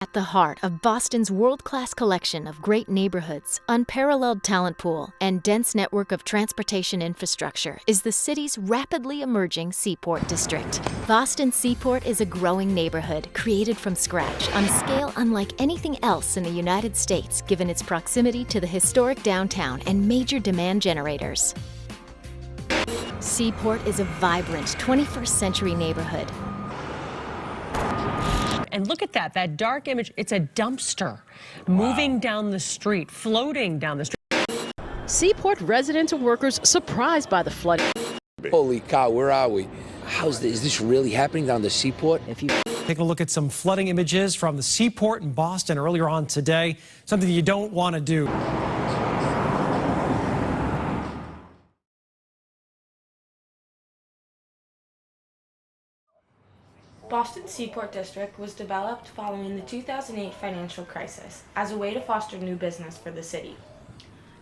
At the heart of Boston's world-class collection of great neighborhoods, unparalleled talent pool, and dense network of transportation infrastructure is the city's rapidly emerging Seaport district. Boston Seaport is a growing neighborhood created from scratch on a scale unlike anything else in the United States, given its proximity to the historic downtown and major demand generators. Seaport is a vibrant 21st century neighborhood. And look at that dark image. It's a dumpster moving down the street, floating down the street. Seaport residents and workers surprised by the flooding. Holy cow, where are we? Is this really happening down the Seaport? Take a look at some flooding images from the Seaport in Boston earlier on today. Something you don't want to do. Boston's Seaport District was developed following the 2008 financial crisis as a way to foster new business for the city.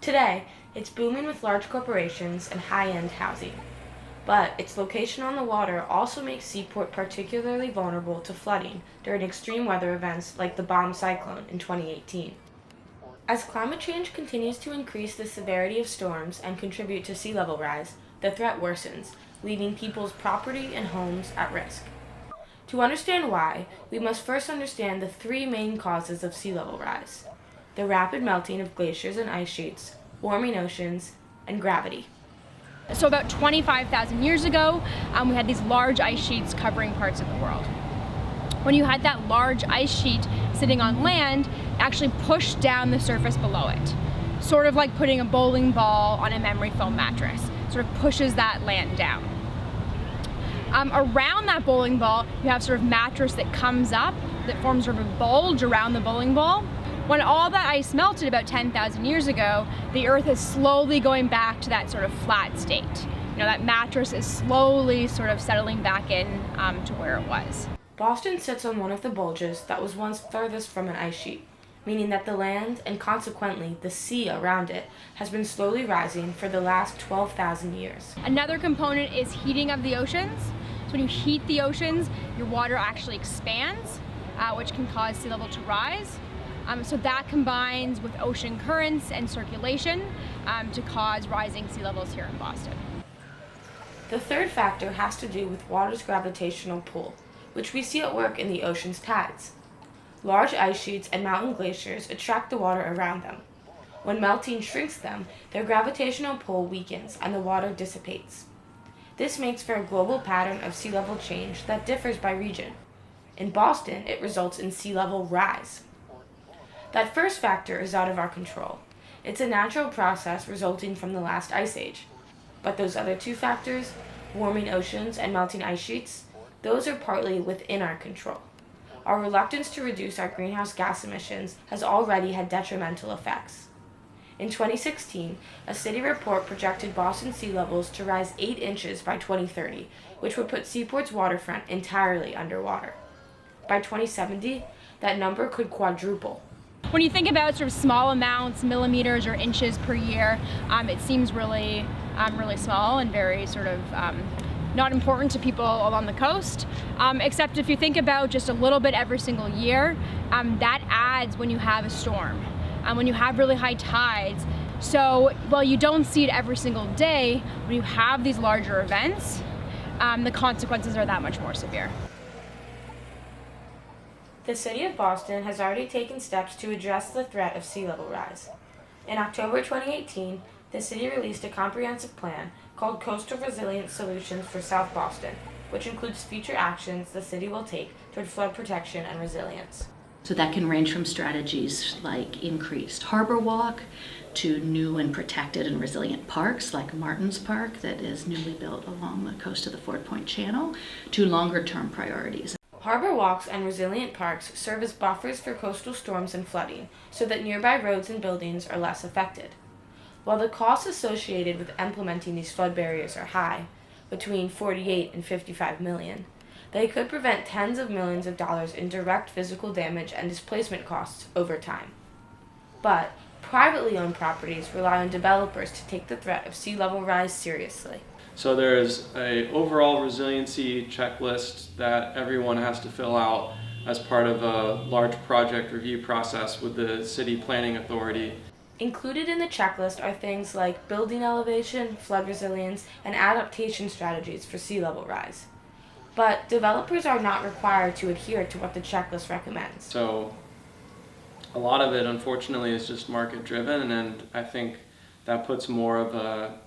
Today, it's booming with large corporations and high-end housing. But its location on the water also makes Seaport particularly vulnerable to flooding during extreme weather events like the bomb cyclone in 2018. As climate change continues to increase the severity of storms and contribute to sea level rise, the threat worsens, leaving people's property and homes at risk. To understand why, we must first understand the three main causes of sea level rise: the rapid melting of glaciers and ice sheets, warming oceans, and gravity. So about 25,000 years ago, we had these large ice sheets covering parts of the world. When you had that large ice sheet sitting on land, it actually pushed down the surface below it. Sort of like putting a bowling ball on a memory foam mattress. Sort of pushes that land down. Around that bowling ball, you have sort of mattress that comes up, that forms sort of a bulge around the bowling ball. When all that ice melted about 10,000 years ago, the Earth is slowly going back to that sort of flat state. You know, that mattress is slowly sort of settling back in to where it was. Boston sits on one of the bulges that was once furthest from an ice sheet, meaning that the land, and consequently the sea around it, has been slowly rising for the last 12,000 years. Another component is heating of the oceans. So when you heat the oceans, your water actually expands, which can cause sea level to rise. So that combines with ocean currents and circulation to cause rising sea levels here in Boston. The third factor has to do with water's gravitational pull, which we see at work in the ocean's tides. Large ice sheets and mountain glaciers attract the water around them. When melting shrinks them, their gravitational pull weakens and the water dissipates. This makes for a global pattern of sea level change that differs by region. In Boston, it results in sea level rise. That first factor is out of our control. It's a natural process resulting from the last ice age. But those other two factors, warming oceans and melting ice sheets, those are partly within our control. Our reluctance to reduce our greenhouse gas emissions has already had detrimental effects. In 2016, a city report projected Boston sea levels to rise 8 inches by 2030, which would put Seaport's waterfront entirely underwater. By 2070, that number could quadruple. When you think about sort of small amounts, millimeters or inches per year, it seems really small and very sort of not important to people along the coast, except if you think about just a little bit every single year, that adds when you have a storm. When you have really high tides. So while you don't see it every single day, when you have these larger events, the consequences are that much more severe. The city of Boston has already taken steps to address the threat of sea level rise. In October 2018, the city released a comprehensive plan called Coastal Resilience Solutions for South Boston, which includes future actions the city will take toward flood protection and resilience. So that can range from strategies like increased harbor walk to new and protected and resilient parks like Martin's Park that is newly built along the coast of the Fort Point Channel to longer term priorities. Harbor walks and resilient parks serve as buffers for coastal storms and flooding so that nearby roads and buildings are less affected. While the costs associated with implementing these flood barriers are high, between $48 and $55 million, they could prevent tens of millions of dollars in direct physical damage and displacement costs over time. But privately owned properties rely on developers to take the threat of sea level rise seriously. So there's an overall resiliency checklist that everyone has to fill out as part of a large project review process with the city planning authority. Included in the checklist are things like building elevation, flood resilience, and adaptation strategies for sea level rise. But developers are not required to adhere to what the checklist recommends. So a lot of it, unfortunately, is just market driven, and I think that puts more of a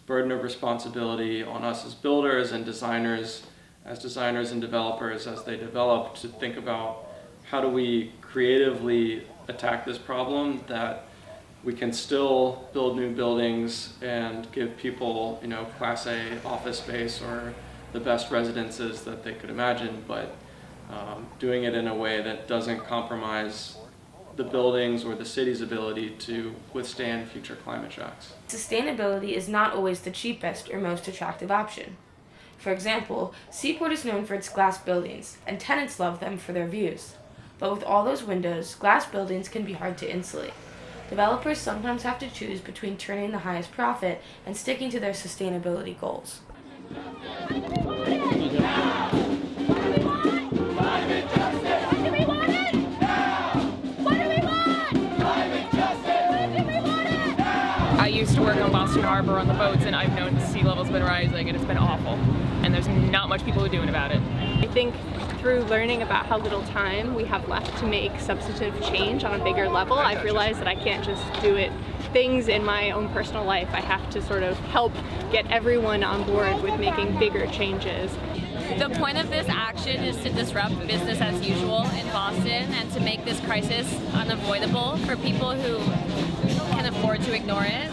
burden of responsibility on us as builders and designers and developers as they develop to think about how do we creatively attack this problem that we can still build new buildings and give people, Class A office space or the best residences that they could imagine, but doing it in a way that doesn't compromise the buildings or the city's ability to withstand future climate shocks. Sustainability is not always the cheapest or most attractive option. For example, Seaport is known for its glass buildings, and tenants love them for their views. But with all those windows, glass buildings can be hard to insulate. Developers sometimes have to choose between turning the highest profit and sticking to their sustainability goals. I used to work on Boston Harbor on the boats, and I've known sea level's been rising, and it's been awful. And there's not much people are doing about it. I think through learning about how little time we have left to make substantive change on a bigger level, I've realized that I can't just do things in my own personal life. I have to sort of help get everyone on board with making bigger changes. The point of this action is to disrupt business as usual in Boston and to make this crisis unavoidable for people who can afford to ignore it.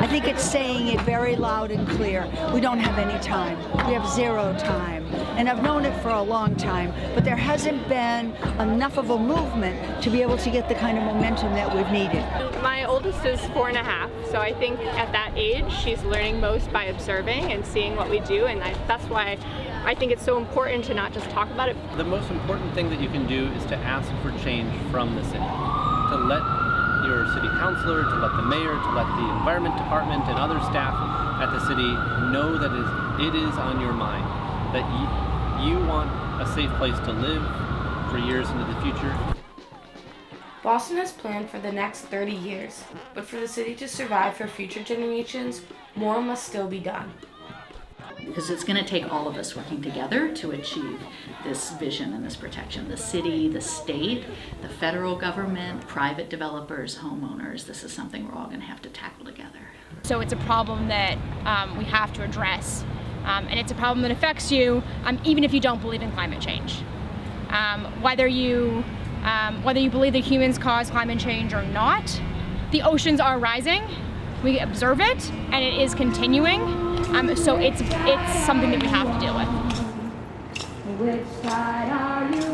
I think it's saying it very loud and clear. We don't have any time. We have zero time. And I've known it for a long time, but there hasn't been enough of a movement to be able to get the kind of momentum that we've needed. My oldest is 4.5, so I think at that age she's learning most by observing and seeing what we do, and that's why I think it's so important to not just talk about it. The most important thing that you can do is to ask for change from the city, to let your city councilor, to let the mayor, to let the environment department and other staff at the city know that it is on your mind, that you want a safe place to live for years into the future. Boston has planned for the next 30 years, but for the city to survive for future generations, more must still be done. Because it's going to take all of us working together to achieve this vision and this protection. The city, the state, the federal government, private developers, homeowners. This is something we're all going to have to tackle together. So it's a problem that we have to address, and it's a problem that affects you even if you don't believe in climate change. Whether you believe that humans cause climate change or not, the oceans are rising. We observe it, and it is continuing. So it's something that we have to deal with. Which side are you